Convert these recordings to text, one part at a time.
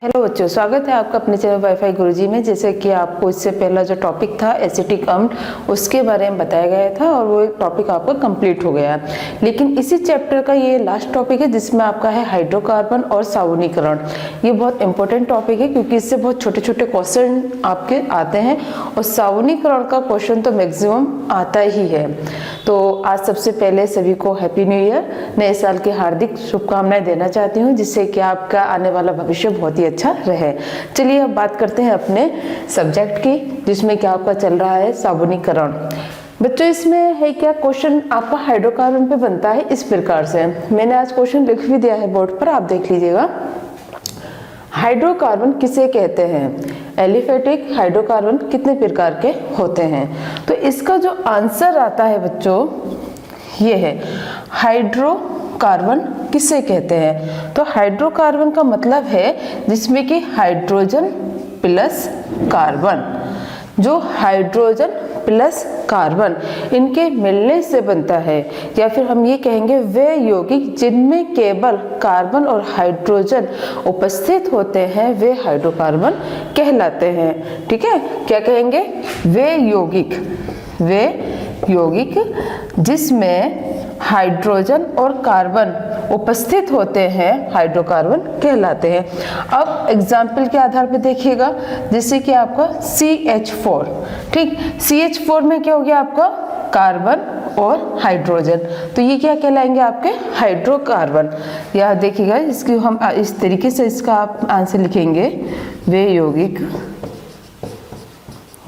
Hello बच्चों, स्वागत है आपका अपने चैनल वाईफाई गुरुजी में। जैसे कि आपको इससे पहला जो टॉपिक था एसिटिक अम्ल, उसके बारे में बताया गया था और वो टॉपिक आपका कंप्लीट हो गया। लेकिन इसी चैप्टर का ये लास्ट टॉपिक है जिसमें आपका है हाइड्रोकार्बन और सावनीकरण। ये बहुत इंपॉर्टेंट टॉपिक है क्योंकि इससे बहुत छोटे छोटे क्वेश्चन आपके आते हैं और सावनीकरण का क्वेश्चन तो मैक्सिमम आता ही है। तो आज सबसे पहले सभी को हैप्पी न्यू ईयर, नए साल की हार्दिक शुभकामनाएं देना चाहती हूँ, जिससे कि आपका आने वाला भविष्य बहुत ही अच्छा रहे। चलिए अब बात करते हैं अपने सब्जेक्ट की, जिसमें क्या आपका चल रहा है सावनीकरण। बच्चों इसमें है क्या क्वेश्चन आपका हाइड्रोकार्बन पे बनता है इस प्रकार से। मैंने आज क्वेश्चन लिख भी दिया है बोर्ड पर, आप देख लीजिएगा। हाइड्रोकार्बन किसे कहते हैं? एलिफेटिक हाइड्रोकार्बन कितने प्रकार के होते हैं? तो इसका जो आंसर आता है बच्चों ये है, हाइड्रोकार्बन किसे कहते हैं? तो हाइड्रोकार्बन का मतलब है जिसमें कि हाइड्रोजन प्लस कार्बन, जो हाइड्रोजन प्लस कार्बन इनके मिलने से बनता है, या फिर हम ये कहेंगे वे यौगिक जिनमें केवल कार्बन और हाइड्रोजन उपस्थित होते हैं वे हाइड्रोकार्बन कहलाते हैं। ठीक है, क्या कहेंगे? वे यौगिक जिसमें हाइड्रोजन और कार्बन उपस्थित होते हैं हाइड्रोकार्बन कहलाते हैं। अब एग्जाम्पल के आधार पर देखिएगा, जैसे कि आपका CH4। ठीक, CH4 में क्या हो गया आपका? कार्बन और हाइड्रोजन, तो ये क्या कहलाएंगे? आपके हाइड्रोकार्बन। या देखिएगा, इसकी हम इस तरीके से इसका आप आंसर लिखेंगे, वे यौगिक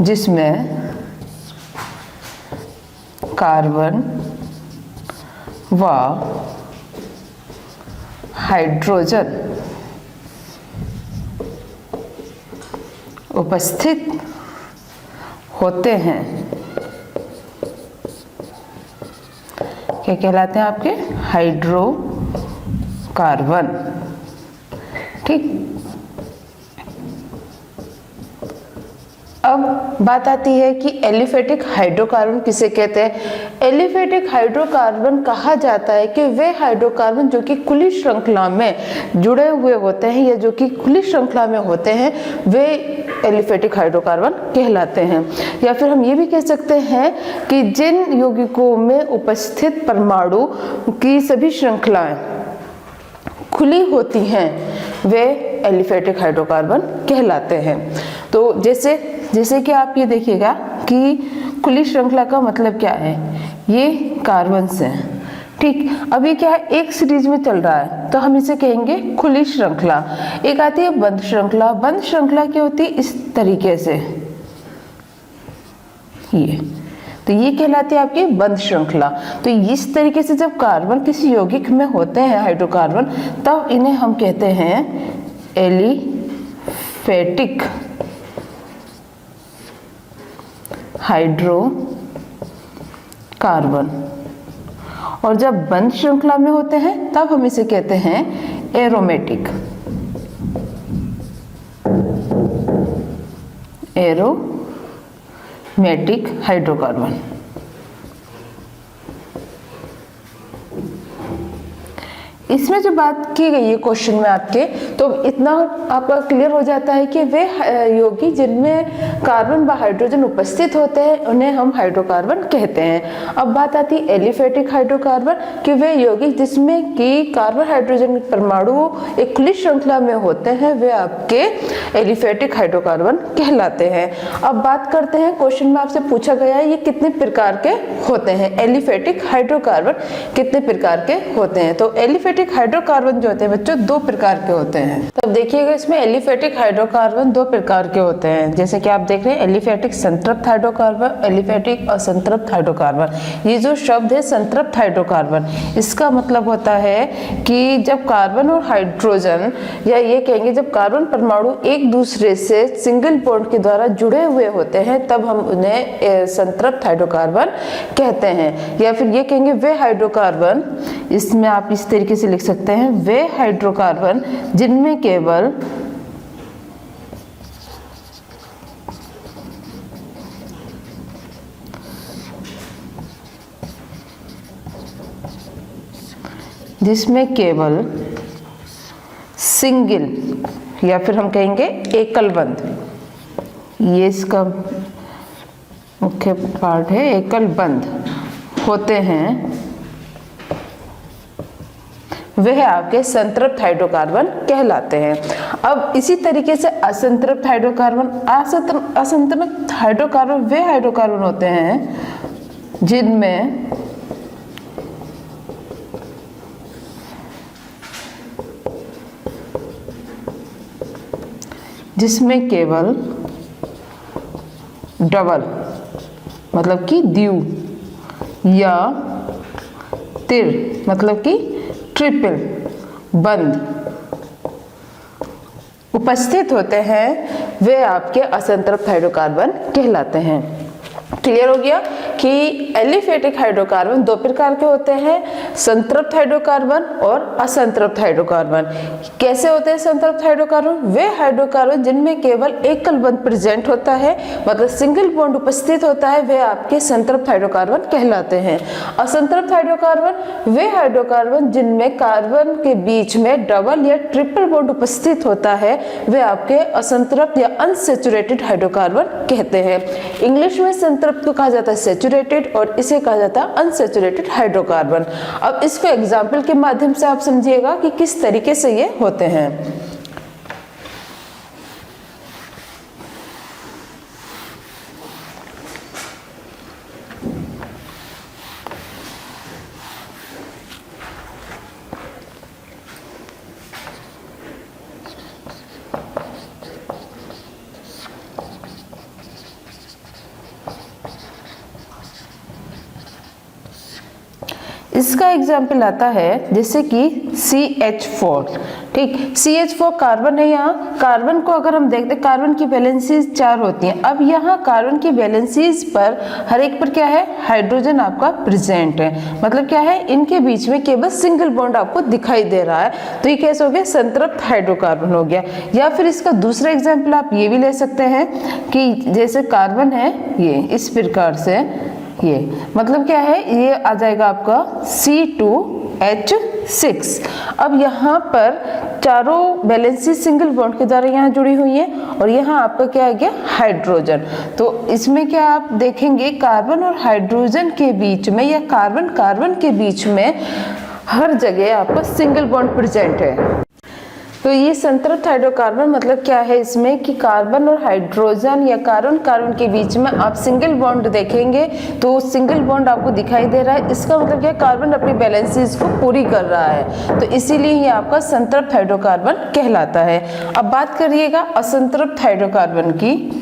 जिसमें कार्बन व हाइड्रोजन उपस्थित होते हैं क्या कहलाते हैं? आपके हाइड्रोकार्बन। ठीक, अब बात आती है कि एलिफेटिक हाइड्रोकार्बन किसे कहते हैं? एलिफेटिक हाइड्रोकार्बन कहा जाता है कि वे हाइड्रोकार्बन जो कि खुली श्रृंखला में जुड़े हुए होते हैं या जो कि खुली श्रृंखला में होते हैं वे एलिफेटिक हाइड्रोकार्बन कहलाते हैं। या फिर हम ये भी कह सकते हैं कि जिन यौगिकों में उपस्थित परमाणु की सभी श्रृंखलाएं खुली होती हैं वे एलिफेटिक हाइड्रोकार्बन कहलाते हैं। तो जैसे कि आप ये देखिएगा कि खुली श्रृंखला का मतलब क्या है? ये कार्बन से, ठीक, अभी क्या है एक सीरीज में चल रहा है तो हम इसे कहेंगे खुली श्रृंखला। एक आती है बंद श्रृंखला। बंद श्रृंखला क्या होती है? इस तरीके से, ये तो ये कहलाती है आपकी बंद श्रृंखला। तो इस तरीके से जब कार्बन किसी यौगिक में होते हैं हाइड्रोकार्बन, तब इन्हें हम कहते हैं एलिफेटिक हाइड्रोकार्बन। और जब बंद श्रृंखला में होते हैं तब हम इसे कहते हैं एरोमेटिक हाइड्रोकार्बन। इसमें जो बात की गई है क्वेश्चन में आपके, तो इतना आपका क्लियर हो जाता है कि वे यौगिक जिनमें कार्बन व हाइड्रोजन उपस्थित होते हैं उन्हें हम हाइड्रोकार्बन कहते हैं। अब बात आती है एलिफेटिक हाइड्रोकार्बन कि वे यौगिक जिसमें कि कार्बन हाइड्रोजन परमाणु एक खुली श्रृंखला में होते हैं वे आपके एलिफेटिक हाइड्रोकार्बन कहलाते हैं। अब बात करते हैं, क्वेश्चन में आपसे पूछा गया है ये कितने प्रकार के होते हैं? एलिफेटिक हाइड्रोकार्बन कितने प्रकार के होते हैं? तो एलिफेटिक हाइड्रोकार्बन जो होते हैं बच्चों दो प्रकार के होते हैं। तब देखिएगा इसमें एलिफेटिक हाइड्रोकार्बन दो प्रकार के होते हैं। जैसे कि आप देख रहे हैं एलिफेटिक संतृप्त हाइड्रोकार्बन, एलिफेटिक असंतृप्त हाइड्रोकार्बन। ये जो शब्द है संतृप्त हाइड्रोकार्बन, इसका मतलब होता है कि जब कार्बन और हाइड्रोजन, या ये कहेंगे जब कार्बन परमाणु एक दूसरे से सिंगल बॉन्ड के द्वारा जुड़े हुए होते हैं तब हम उन्हें संतृप्त हाइड्रोकार्बन कहते हैं। या फिर ये कहेंगे वे हाइड्रोकार्बन, इसमें आप इस तरीके से लिख सकते हैं, वे हाइड्रोकार्बन जिनमें केवल सिंगल या फिर हम कहेंगे एकल बंध, ये इसका मुख्य पार्ट है, एकल बंध होते हैं, वह आपके संतृप्त हाइड्रोकार्बन कहलाते हैं। अब इसी तरीके से असंतृप्त हाइड्रोकार्बन, असंतृप्त हाइड्रोकार्बन वे हाइड्रोकार्बन होते हैं जिसमें केवल डबल मतलब कि द्वि या तिर मतलब कि ट्रिपल बंध उपस्थित होते हैं, वे आपके असंतृप्त हाइड्रोकार्बन कहलाते हैं। क्लियर हो गया कि एलिफेटिक हाइड्रोकार्बन दो प्रकार के होते हैं, संतृप्त हाइड्रोकार्बन और असंतृप्त हाइड्रोकार्बन। कैसे होते हैं संतृप्त हाइड्रोकार्बन? वे हाइड्रोकार्बन जिनमें केवल एकल बंध प्रेजेंट होता है, मतलब सिंगल बॉन्ड उपस्थित होता है, वे आपके संतृप्त हाइड्रोकार्बन कहलाते हैं। असंतृप्त हाइड्रोकार्बन वे हाइड्रोकार्बन जिनमें कार्बन के बीच में डबल या ट्रिपल बॉन्ड उपस्थित होता है, वे आपके असंतृप्त या अनसैचुरेटेड हाइड्रोकार्बन कहते हैं। इंग्लिश में संतृप्त को कहा जाता है सैचुरेटेड और इसे कहा जाता है अनसैचुरेटेड हाइड्रोकार्बन। अब इसको एग्जाम्पल के माध्यम से आप समझिएगा कि किस तरीके से ये होते हैं। इसका एग्जाम्पल आता है जैसे कि CH4, ठीक, CH4 कार्बन है। यहाँ कार्बन को अगर हम देखते, कार्बन की वैलेंसीज 4 होती हैं। अब यहाँ कार्बन की वैलेंसीज पर हर एक पर क्या है, हाइड्रोजन आपका प्रेजेंट है, मतलब क्या है, इनके बीच में केवल सिंगल बॉन्ड आपको दिखाई दे रहा है, तो ये कैसे हो गया, संतृप्त हाइड्रोकार्बन हो गया। या फिर इसका दूसरा एग्जाम्पल आप ये भी ले सकते हैं कि जैसे कार्बन है ये इस प्रकार से, ये मतलब क्या है, ये आ जाएगा आपका C2H6। अब यहाँ पर चारों वैलेंसी सिंगल बॉन्ड के द्वारा यहाँ जुड़ी हुई है और यहाँ आपका क्या आ गया, हाइड्रोजन। तो इसमें क्या आप देखेंगे, कार्बन और हाइड्रोजन के बीच में या कार्बन कार्बन के बीच में हर जगह आपका सिंगल बॉन्ड प्रेजेंट है। तो ये संतृप्त हाइड्रोकार्बन मतलब क्या है, इसमें कि कार्बन और हाइड्रोजन या कार्बन कार्बन के बीच में आप सिंगल बॉन्ड देखेंगे तो सिंगल बॉन्ड आपको दिखाई दे रहा है, इसका मतलब क्या, कार्बन अपनी बैलेंसेस को पूरी कर रहा है, तो इसीलिए ये आपका संतृप्त हाइड्रोकार्बन कहलाता है। अब बात करिएगा असंतृप्त हाइड्रोकार्बन की।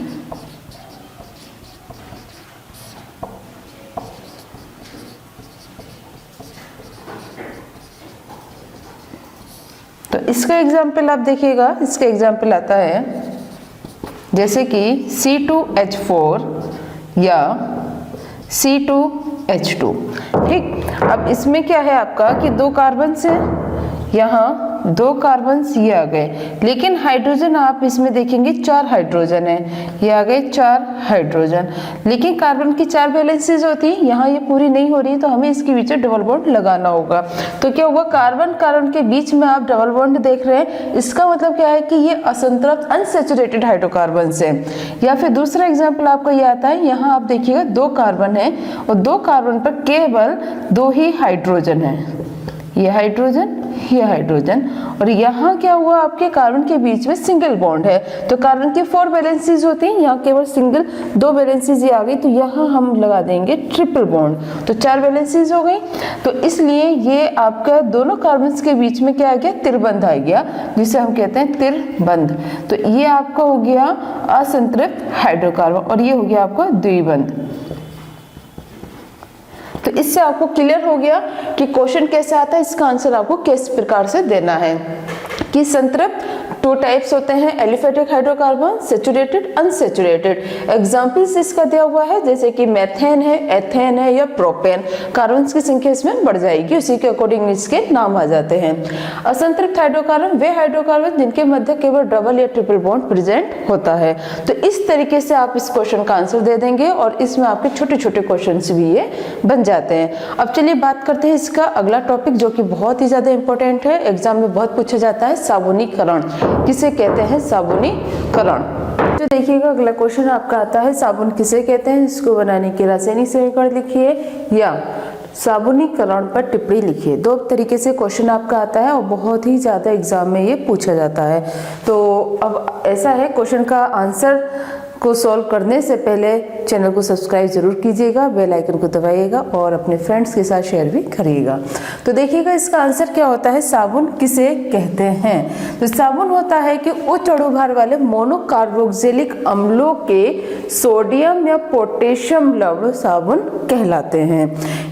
तो इसका एग्जाम्पल आप देखिएगा, इसका एग्जाम्पल आता है जैसे कि C2H4 या C2H2, ठीक। अब इसमें क्या है आपका कि दो कार्बन से, यहाँ दो कार्बन ये आ गए, लेकिन हाइड्रोजन आप इसमें देखेंगे 4 हाइड्रोजन है, ये आ गए 4 हाइड्रोजन, लेकिन कार्बन की 4 वैलेंसीज होती है, यहाँ ये पूरी नहीं हो रही, तो हमें इसके बीच में डबल बॉन्ड लगाना होगा। तो क्या हुआ, कार्बन कार्बन के बीच में आप डबल बॉन्ड देख रहे हैं, इसका मतलब क्या है कि ये असंतृप्त अनसैचुरेटेड हाइड्रोकार्बन से। या फिर दूसरा एग्जाम्पल आपको ये आता है, यहाँ आप देखिएगा 2 कार्बन है और 2 कार्बन पर केवल 2 ही हाइड्रोजन है, ये हाइड्रोजन, ये हाइड्रोजन, और यहाँ क्या हुआ, आपके कार्बन के बीच में सिंगल बॉन्ड है, तो कार्बन की 4 वैलेंसीज होती हैं, यहाँ केवल सिंगल 2 वैलेंसीज ये आ गई, तो यहाँ हम लगा देंगे ट्रिपल बॉन्ड, तो 4 वैलेंसीज हो गई। तो इसलिए ये आपका दोनों कार्बन के बीच में क्या आ गया, तिरबंध आ गया, जिसे हम कहते हैं तिरबंध। तो ये आपका हो गया असंतृप्त हाइड्रोकार्बन और ये हो गया आपका द्विबंध। तो इससे आपको क्लियर हो गया कि क्वेश्चन कैसे आता है, इसका आंसर आपको किस प्रकार से देना है। कि संतृप्त 2 टाइप्स होते हैं, aliphatic hydrocarbon, saturated, unsaturated. Examples इसका दिया हुआ है जैसे कि मेथेन है, एथेन है या प्रोपेन। कार्बन की संख्या इसमें बढ़ जाएगी, उसी के अकॉर्डिंग इसके नाम आ जाते हैं। असंतृप्त हाइड्रोकार्बन वे हाइड्रोकार्बन जिनके मध्य केवल डबल या ट्रिपल बॉन्ड प्रेजेंट होता है। तो इस तरीके से आप इस क्वेश्चन का आंसर दे देंगे और इसमें आपके छोटे छोटे क्वेश्चन भी ये बन जाते हैं। अब चलिए बात करते हैं इसका अगला टॉपिक जो कि बहुत ही ज्यादा इंपॉर्टेंट है, एग्जाम में बहुत पूछा जाता है, साबुनीकरण। किसे कहते हैं साबुनीकरण। तो देखिएगा अगला क्वेश्चन आपका आता है साबुन किसे कहते हैं, इसको बनाने के रासायनिक समीकरण लिखिए या साबुनीकरण पर टिप्पणी लिखिए। दो तरीके से क्वेश्चन आपका आता है और बहुत ही ज़्यादा एग्जाम में ये पूछा जाता है। तो अब ऐसा है, क्वेश्चन का आंसर को सॉल्व करने से पहले चैनल को सब्सक्राइब जरूर कीजिएगा, बेल आइकन को दबाइएगा और अपने फ्रेंड्स के साथ शेयर भी करिएगा। तो देखिएगा इसका आंसर क्या होता है, साबुन किसे कहते हैं। तो साबुन होता है कि उच्च अणुभार वाले मोनोकार्बोक्सिलिक अम्लों के सोडियम या पोटेशियम लवण साबुन कहलाते हैं।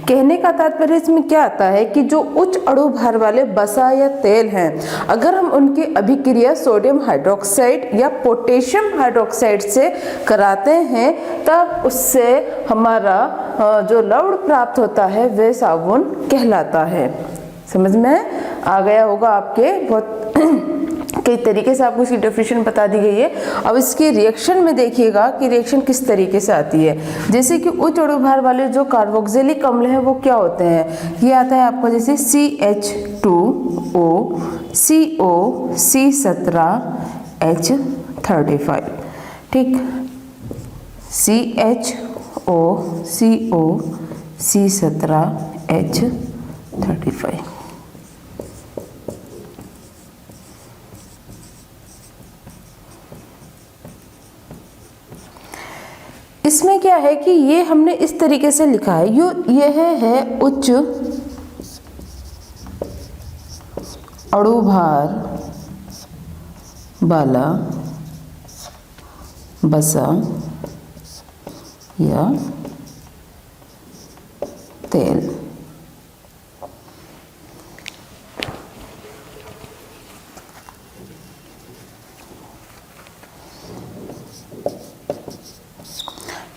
कहने का तात्पर्य इसमें क्या आता है कि जो उच्च अणुभार वाले वसा या तेल हैं, अगर हम उनकी अभिक्रिया सोडियम हाइड्रोक्साइड या पोटेशियम हाइड्रोक्साइड से कराते हैं तब उससे हमारा जो लवण प्राप्त होता है वह साबुन कहलाता है। समझ में आ गया होगा आपके, बहुत कई तरीके से आपको इसकी डेफिनेशन बता दी गई है। अब इसकी रिएक्शन में देखिएगा कि रिएक्शन किस तरीके से आती है। जैसे कि उच्च अणुभार वाले जो कार्बोक्सिलिक अम्ल हैं वो क्या होते हैं, ये आता है आपको जैसे CH2O, CO, C17H35, ठीक, CHO, CO, C17H35। इसमें क्या है कि ये हमने इस तरीके से लिखा है, यह है उच्च अणुभार वाला वसा या तेल।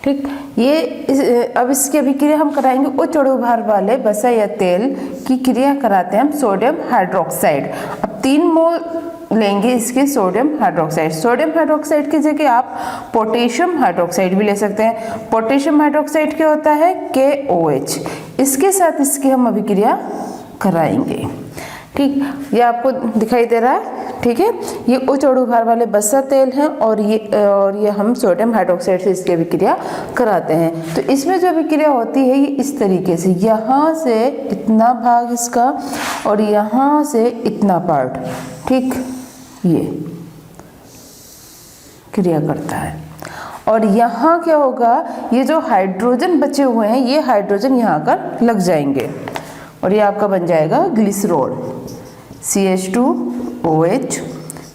ठीक, ये अब इसकी अभिक्रिया हम कराएंगे उच्च अणुभार वाले वसा या तेल की क्रिया कराते हैं हम सोडियम हाइड्रोक्साइड। अब 3 मोल लेंगे इसके सोडियम हाइड्रोक्साइड। सोडियम हाइड्रोक्साइड की जगह आप पोटेशियम हाइड्रोक्साइड भी ले सकते हैं। पोटेशियम हाइड्रोक्साइड क्या होता है, KOH। इसके साथ इसकी हम अभिक्रिया कराएंगे। ठीक, ये आपको दिखाई दे रहा है, ठीक है। ये उच्च अणुभार वाले वसा तेल हैं और ये हम सोडियम हाइड्रोक्साइड से इसकी अभिक्रिया कराते हैं। तो इसमें जो अभिक्रिया होती है ये इस तरीके से, यहाँ से इतना भाग इसका और यहाँ से इतना पार्ट, ठीक, ये क्रिया करता है। और यहाँ क्या होगा, ये जो हाइड्रोजन बचे हुए हैं ये हाइड्रोजन यहाँ आकर लग जाएंगे और ये आपका बन जाएगा ग्लिसरॉल, CH2OH,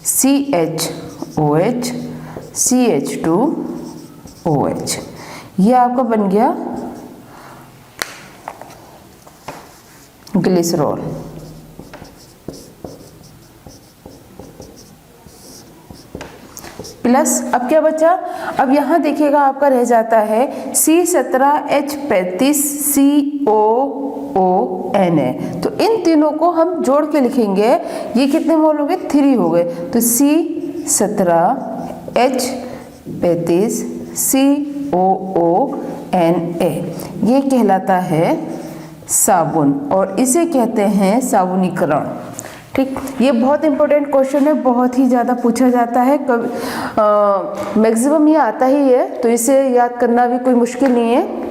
CHOH, CH2OH। ये आपका बन गया ग्लिसरॉल। प्लस अब क्या बचा, अब यहाँ देखिएगा आपका रह जाता है C17H35COONA। तो इन तीनों को हम जोड़ के लिखेंगे, ये कितने मोल हो गए, 3 हो गए। तो C17H35COONA ये कहलाता है साबुन और इसे कहते हैं साबुनीकरण। ठीक, ये बहुत इंपॉर्टेंट क्वेश्चन है, बहुत ही ज़्यादा पूछा जाता है, मैक्सिमम ये आता ही है, तो इसे याद करना भी कोई मुश्किल नहीं है।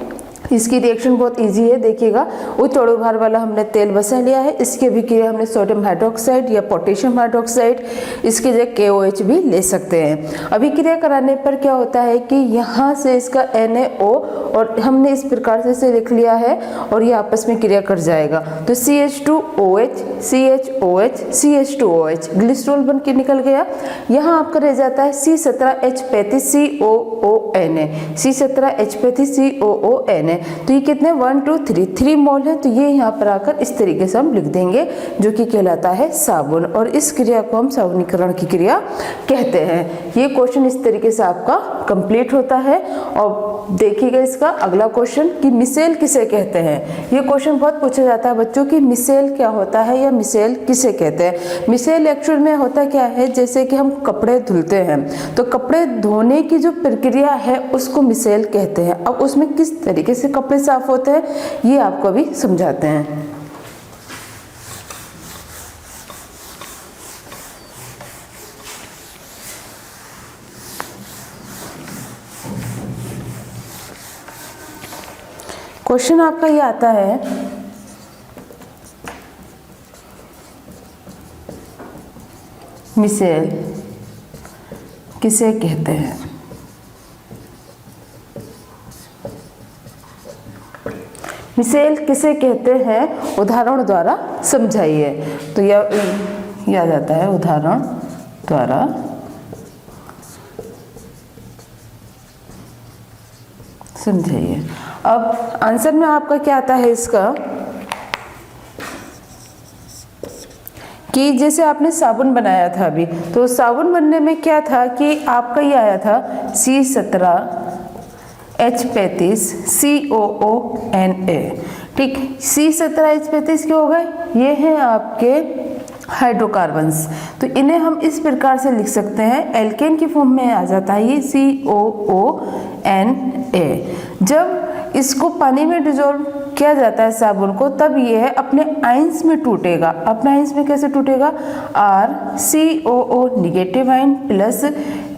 इसकी रिएक्शन बहुत इजी है। देखिएगा उच्च अणुभार वाला हमने तेल वसा लिया है, इसकी अभिक्रिया हमने सोडियम हाइड्रोक्साइड या पोटेशियम हाइड्रोक्साइड, इसकी जगह KOH भी ले सकते हैं। अभिक्रिया कराने पर क्या होता है कि यहाँ से इसका NaO और हमने इस प्रकार से इसे लिख लिया है और ये आपस में क्रिया कर जाएगा। तो CH2OH, CHOH, CH2OH ग्लिसरॉल बन के निकल गया। यहाँ आपका रह जाता है C17H35COONA, C17H35COONA। तो ये कितने 1 2 3 मोल है। तो ये यहाँ पर आकर इस तरीके से हम लिख देंगे, जो कि कहलाता है साबुन, और इस क्रिया को हम साबुनीकरण की क्रिया कहते हैं। ये क्वेश्चन इस तरीके से आपका कंप्लीट होता है। और देखिएगा इसका अगला क्वेश्चन कि मिसेल किसे कहते हैं। ये क्वेश्चन बहुत पूछा जाता है बच्चों की, मिसेल क्या होता है या मिसेल किसे कहते हैं। मिसेल एक्चुअल में होता क्या है, जैसे कि हम कपड़े धुलते हैं तो कपड़े धोने की जो प्रक्रिया है उसको मिसेल कहते हैं। अब उसमें किस तरीके से कपड़े साफ होते हैं ये आपको अभी समझाते हैं। क्वेश्चन आपका ये आता है, मिसेल किसे कहते हैं? मिसेल किसे कहते हैं, उदाहरण द्वारा समझाइए। तो यह आ जाता है उदाहरण द्वारा समझाइए। अब आंसर में आपका क्या आता है इसका, कि जैसे आपने साबुन बनाया था अभी, तो साबुन बनने में क्या था कि आपका ये आया था C17H35 COONA। ठीक, C17H35 क्या हो गए, ये हैं आपके हाइड्रोकार्बन्स। तो इन्हें हम इस प्रकार से लिख सकते हैं, एल्केन की फॉर्म में आ जाता है ये COONA। जब इसको पानी में डिजोल्व किया जाता है साबुन को, तब यह अपने आयंस में टूटेगा। अपने आयंस में कैसे टूटेगा, RCOO negative ion plus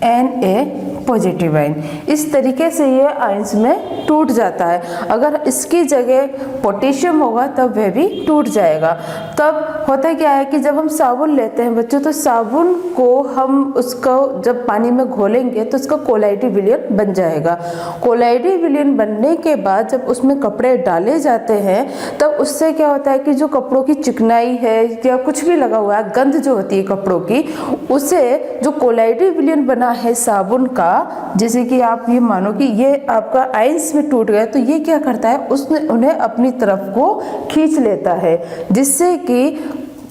Na positive ion, इस तरीके से ये आयंस में टूट जाता है। अगर इसकी जगह पोटेशियम होगा तब वह भी टूट जाएगा। तब होता क्या है कि जब हम साबुन लेते हैं बच्चों, तो साबुन को हम उसको जब पानी में घोलेंगे तो उसका कोलाइडी विलयन बन जाएगा। कोलाइडी विलयन बनने के बाद जब उसमें कपड़े डाले जाते हैं, तब उससे क्या होता है कि जो कपड़ों की चिकनाई है या कुछ भी लगा हुआ है, गंध जो होती है कपड़ों की, उसे जो कोलाइडी विलयन बना है साबुन का, जैसे कि आप ये मानो कि ये आपका आयंस में टूट गया, तो ये क्या करता है, उसने उन्हें अपनी तरफ को खींच लेता है, जिससे कि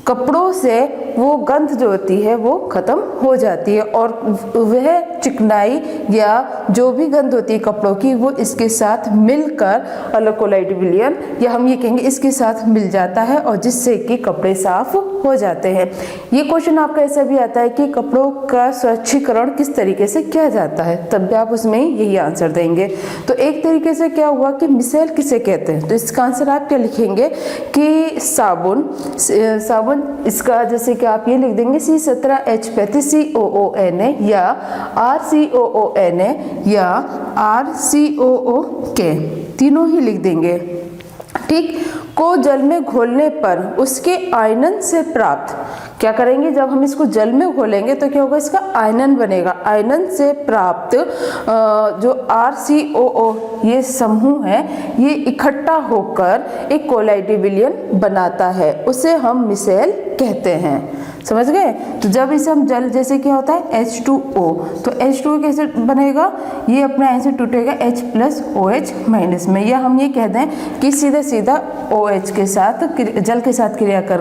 कपड़ों से वो गंध जो होती है वो खत्म हो जाती है, और वह चिकनाई या जो भी गंध होती है कपड़ों की, वो इसके साथ मिलकर कोलाइडी विलयन, या हम ये कहेंगे इसके साथ मिल जाता है, और जिससे कि कपड़े साफ हो जाते हैं। ये क्वेश्चन आपका ऐसा भी आता है कि कपड़ों का स्वच्छीकरण किस तरीके से किया जाता है, तब भी आप उसमें यही आंसर देंगे। तो एक तरीके से क्या हुआ कि मिसेल किसे कहते हैं, तो इसका आंसर आप क्या लिखेंगे कि साबुन, इसका जैसे कि आप ये लिख देंगे C17H35 COONA या RCOONA या RCOOK, तीनों ही लिख देंगे। ठीक, को जल में घोलने पर उसके आयनन से प्राप्त, क्या करेंगे, जब हम इसको जल में घोलेंगे तो क्या होगा, इसका आयनन बनेगा। आयनन से प्राप्त जो RCOO ये समूह है, ये इकट्ठा होकर एक कोलाइडी विलयन बनाता है, उसे हम मिसेल कहते हैं। समझ गए? तो जब इसे हम जल, जैसे क्या होता है H2O, तो H2O कैसे बनेगा, ये अपने आयन से टूटेगा H प्लस OH माइनस में, या हम ये कह दें कि सीधा सीधा OH के साथ, जल के साथ क्रिया कर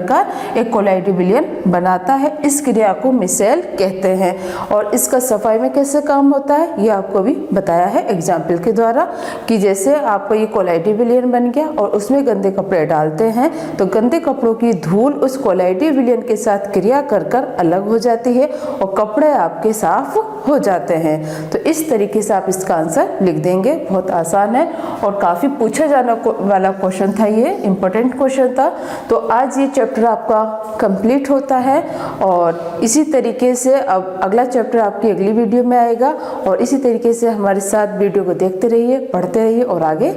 एक कोलाइडी विलयन बनाता है। इस क्रिया को मिसेल कहते हैं, और इसका सफाई में कैसे काम होता है ये आपको भी बताया है एग्जाम्पल के द्वारा, कि जैसे आपको ये कोलाइडी विलयन बन गया और उसमें गंदे कपड़े डालते हैं, तो गंदे कपड़ों की धूल उस कोलाइडी विलयन के साथ क्रिया कर अलग हो जाती है और कपड़े आपके साफ हो जाते हैं। तो इस तरीके से आप इसका आंसर लिख देंगे। बहुत आसान है और काफ़ी पूछा जाने वाला क्वेश्चन था, ये इम्पोर्टेंट क्वेश्चन था। तो आज ये चैप्टर आपका कंप्लीट होता है, और इसी तरीके से अब अगला चैप्टर आपकी अगली वीडियो में आएगा, और इसी तरीके से हमारे साथ वीडियो को देखते रहिए, पढ़ते रहिए और आगे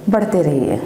बढ़ते रहिए।